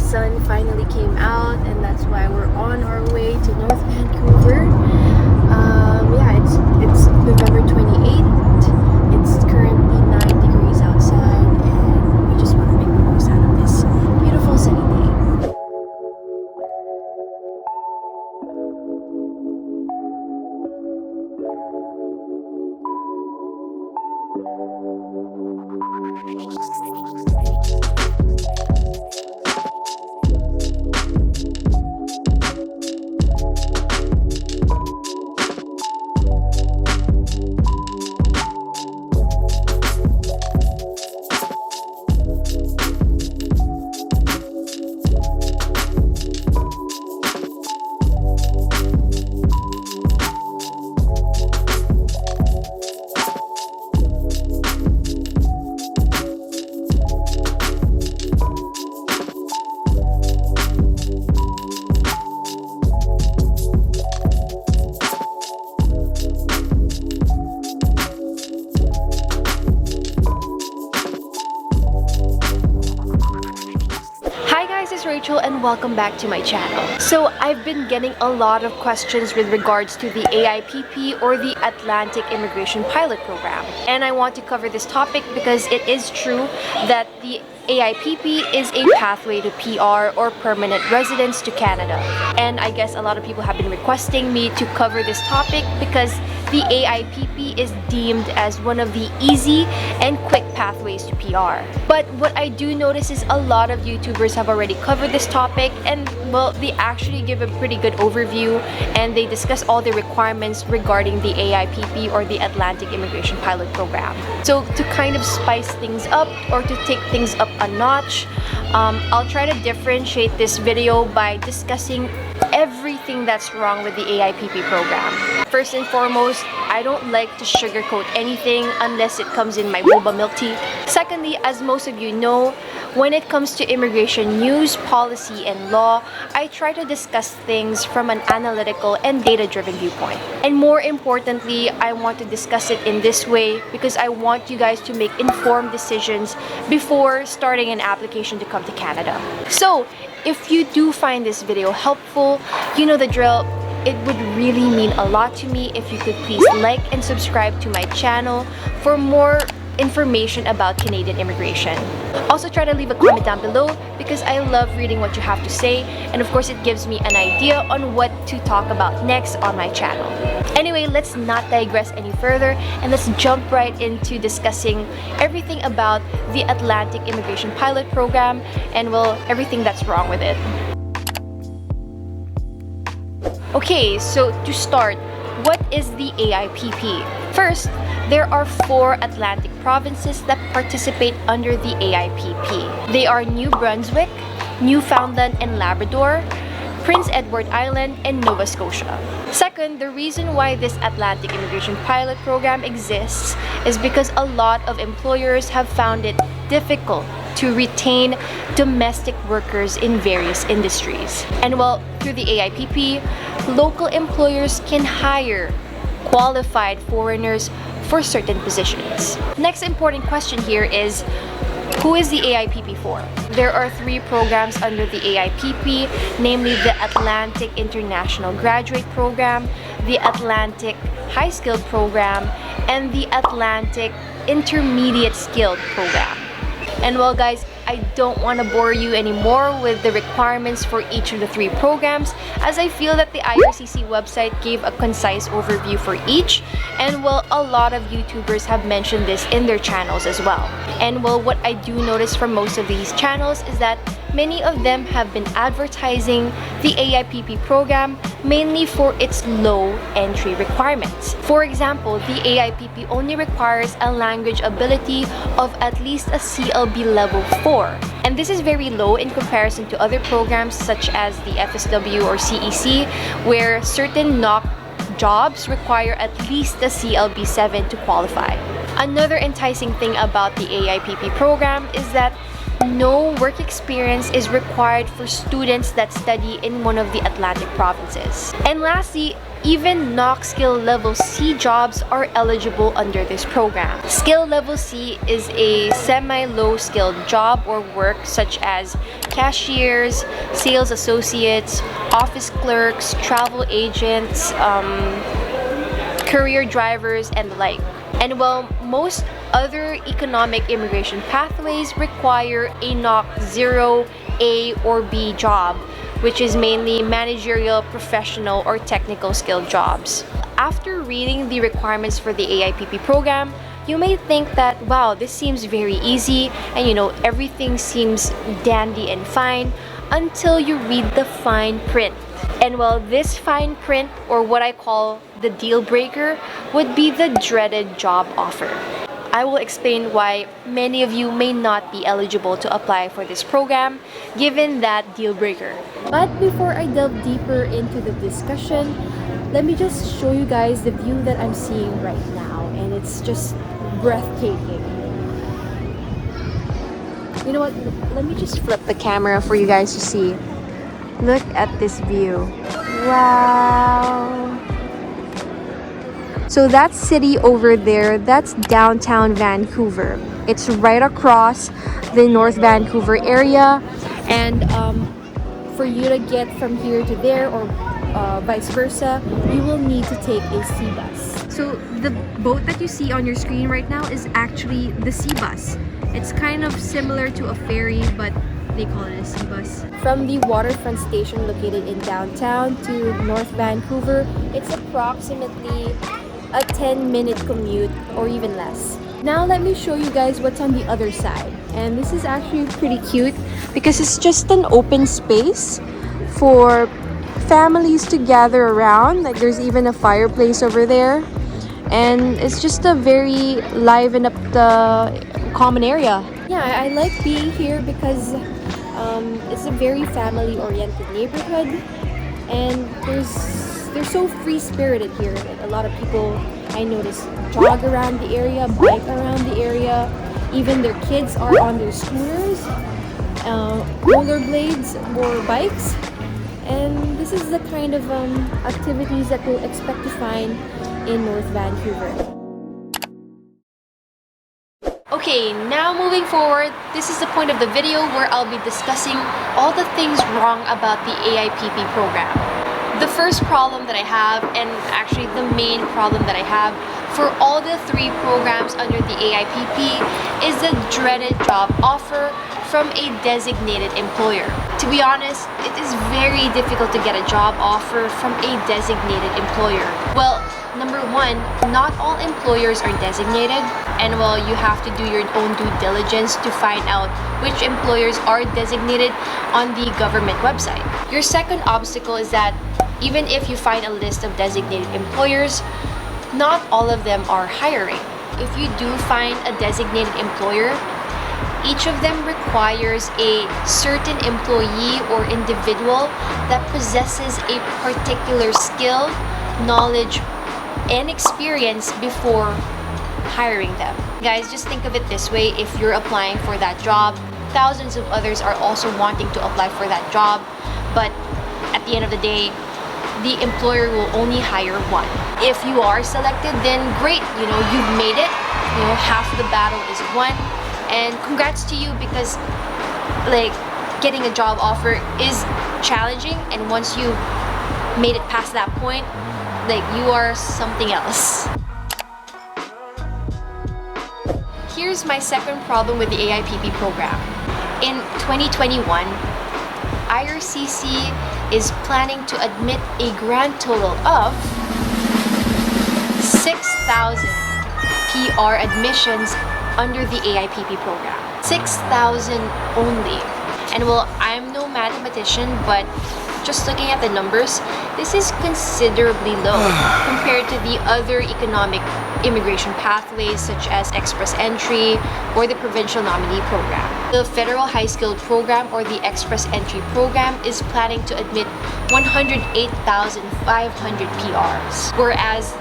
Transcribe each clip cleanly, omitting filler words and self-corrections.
sun finally came out, and that's why we're on our way to North Vancouver. Yeah, it's November 28th. It's currently 9 degrees outside, and we just want to make the most out of this beautiful sunny day. Rachel, and welcome back to my channel. So I've been getting a lot of questions with regards to the AIPP or the Atlantic Immigration Pilot Program, and I want to cover this topic because it is true that the AIPP is a pathway to PR or permanent residence to Canada, and I guess a lot of people have been requesting me to cover this topic because the AIPP is deemed as one of the easy and quick pathways to PR. But what I do notice is a lot of YouTubers have already covered this topic, and well, they actually give a pretty good overview and they discuss all the requirements regarding the AIPP or the Atlantic Immigration Pilot Program. So to kind of spice things up or to take things up a notch, I'll try to differentiate this video by discussing everything that's wrong with the AIPP program. First and foremost, I don't like to sugarcoat anything unless it comes in my boba milk tea. Secondly, as most of you know, when it comes to immigration news, policy, and law, I try to discuss things from an analytical and data-driven viewpoint. And more importantly, I want to discuss it in this way because I want you guys to make informed decisions before starting an application to come to Canada. So, if you do find this video helpful, you know the drill. It would really mean a lot to me if you could please like and subscribe to my channel for more information about Canadian immigration. Also, try to leave a comment down below because I love reading what you have to say, and of course it gives me an idea on what to talk about next on my channel. Anyway, let's not digress any further and let's jump right into discussing everything about the Atlantic Immigration Pilot Program and well, everything that's wrong with it. Okay, so to start, what is the AIPP? First, there are 4 Atlantic provinces that participate under the AIPP. They are New Brunswick, Newfoundland and Labrador, Prince Edward Island, and Nova Scotia. Second, the reason why this Atlantic Immigration Pilot Program exists is because a lot of employers have found it difficult to retain domestic workers in various industries. And well, through the AIPP, local employers can hire qualified foreigners for certain positions. Next important question here is, who is the AIPP for? There are 3 programs under the AIPP, namely the Atlantic International Graduate Program, the Atlantic High Skilled Program, and the Atlantic Intermediate Skilled Program. And well guys, I don't want to bore you anymore with the requirements for each of the 3 programs, as I feel that the IRCC website gave a concise overview for each, and well, a lot of YouTubers have mentioned this in their channels as well. And well, what I do notice from most of these channels is that many of them have been advertising the AIPP program mainly for its low entry requirements. For example, the AIPP only requires a language ability of at least a CLB level 4. And this is very low in comparison to other programs such as the FSW or CEC, where certain NOC jobs require at least a CLB 7 to qualify. Another enticing thing about the AIPP program is that no work experience is required for students that study in one of the Atlantic provinces. And lastly, Even NOC Skill Level C jobs are eligible under this program. Skill Level C is a semi-low skilled job or work such as cashiers, sales associates, office clerks, travel agents, courier drivers, and the like. And while most other economic immigration pathways require a NOC 0, A, or B job, which is mainly managerial, professional, or technical skilled jobs. After reading the requirements for the AIPP program, you may think that, wow, this seems very easy and everything seems dandy and fine until you read the fine print. And well, this fine print, or what I call the deal breaker, would be the dreaded job offer. I will explain why many of you may not be eligible to apply for this program given that deal breaker. But before I delve deeper into the discussion, let me just show you guys the view that I'm seeing right now, and it's just breathtaking. You know what? Let me just flip the camera for you guys to see. Look at this view. Wow! So that city over there, that's downtown Vancouver. It's right across the North Vancouver area, and for you to get from here to there or vice versa, you will need to take a sea bus. So the boat that you see on your screen right now is actually the sea bus. It's kind of similar to a ferry, but they call it a sea bus. From the waterfront station located in downtown to North Vancouver, it's approximately a 10-minute commute or even less. Now let me show you guys what's on the other side. And this is actually pretty cute because it's just an open space for families to gather around. Like there's even a fireplace over there. And it's just a very liven up the common area. Yeah, I like being here because it's a very family-oriented neighborhood, and they're so free-spirited here. Like a lot of people I notice jog around the area, bike around the area. Even their kids are on their scooters, rollerblades or bikes. And this is the kind of activities that we'll expect to find in North Vancouver. Okay, now moving forward, this is the point of the video where I'll be discussing all the things wrong about the AIPP program. The first problem that I have, and actually the main problem that I have for all the three programs under the AIPP, is the dreaded job offer from a designated employer. To be honest, it is very difficult to get a job offer from a designated employer. Well, number one, not all employers are designated, and well, you have to do your own due diligence to find out which employers are designated on the government website. Your second obstacle is that even if you find a list of designated employers, not all of them are hiring. If you do find a designated employer, each of them requires a certain employee or individual that possesses a particular skill, knowledge, and experience before hiring them. Guys, just think of it this way: if you're applying for that job, thousands of others are also wanting to apply for that job, but at the end of the day, the employer will only hire one. If you are selected, then great, you've made it. Half the battle is won, and congrats to you, because getting a job offer is challenging, and once you made it past that point, you are something else. Here's my second problem with the AIPP program. In 2021, IRCC is planning to admit a grand total of 6,000 PR admissions under the AIPP program. 6,000 only. And well, I'm no mathematician, but just looking at the numbers, this is considerably low compared to the other economic immigration pathways such as Express Entry or the Provincial Nominee Program. The Federal High Skilled Program, or the Express Entry Program, is planning to admit 108,500 PRs, whereas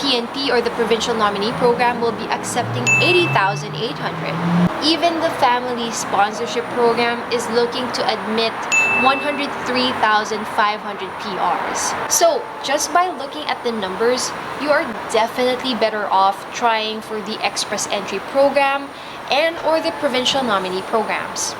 PNP, or the Provincial Nominee Program, will be accepting 80,800. Even the family sponsorship program is looking to admit 103,500 PRs. So just by looking at the numbers, you are definitely better off trying for the express entry program and or the provincial nominee programs.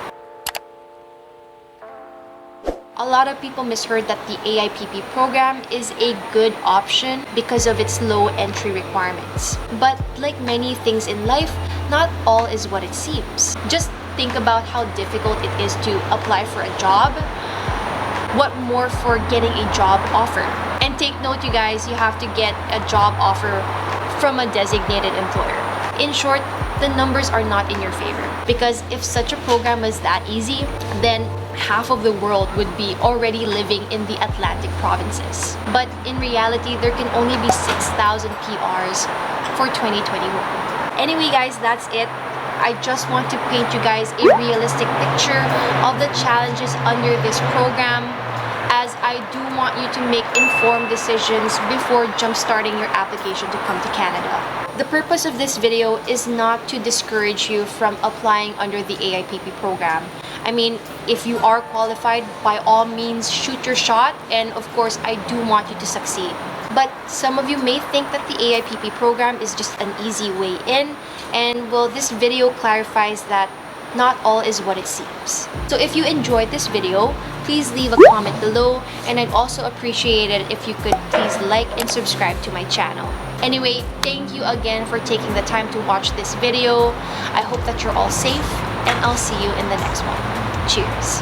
A lot of people misheard that the AIPP program is a good option because of its low entry requirements. But like many things in life, not all is what it seems. Just think about how difficult it is to apply for a job. What more for getting a job offer? And take note, you guys, you have to get a job offer from a designated employer. In short, the numbers are not in your favor, because if such a program is that easy, then half of the world would be already living in the Atlantic provinces. But in reality, there can only be 6,000 PRs for 2021. Anyway guys, that's it. I just want to paint you guys a realistic picture of the challenges under this program, as I do want you to make informed decisions before jump-starting your application to come to Canada. The purpose of this video is not to discourage you from applying under the AIPP program. I mean, if you are qualified, by all means shoot your shot, and of course I do want you to succeed. But some of you may think that the AIPP program is just an easy way in, and well, this video clarifies that not all is what it seems. So if you enjoyed this video, please leave a comment below, and I'd also appreciate it if you could please like and subscribe to my channel. Anyway, thank you again for taking the time to watch this video. I hope that you're all safe, and I'll see you in the next one. Cheers!